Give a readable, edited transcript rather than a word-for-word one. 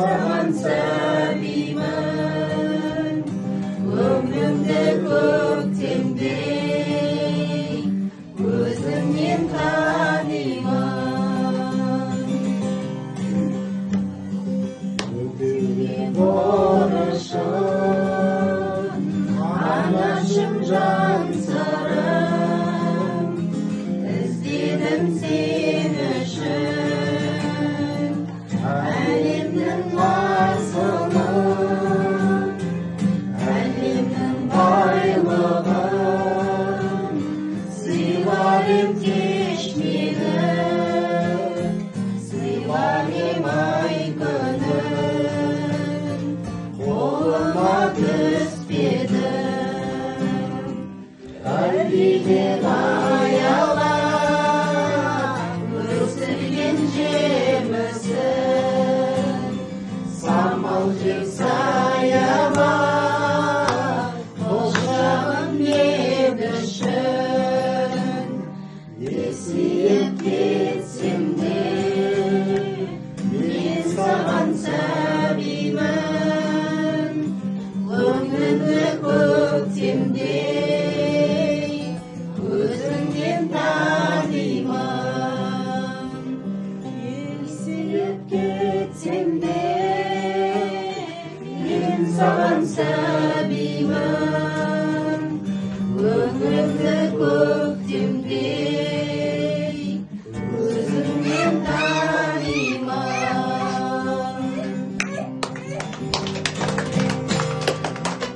саған сәбимін, өмірімді көктемдей өзіңнен танимын. Өтеуге борышым, анашым жан сырым, іздедім сен үшін әлемнің асылын, әлемнің байлығын, сыйлар ем кеш мені, сыйлар ем ай күнін, қолыма түспедім, әлбиден аялап өсірген жемісін, самал жел саяма құшағым мен үшін. Есейіп кетсем де мен саған сәбимін, өмірімді көктемдей өзіңнен танимын. Есейіп кетсем де мен саған сәбимін, өмірімді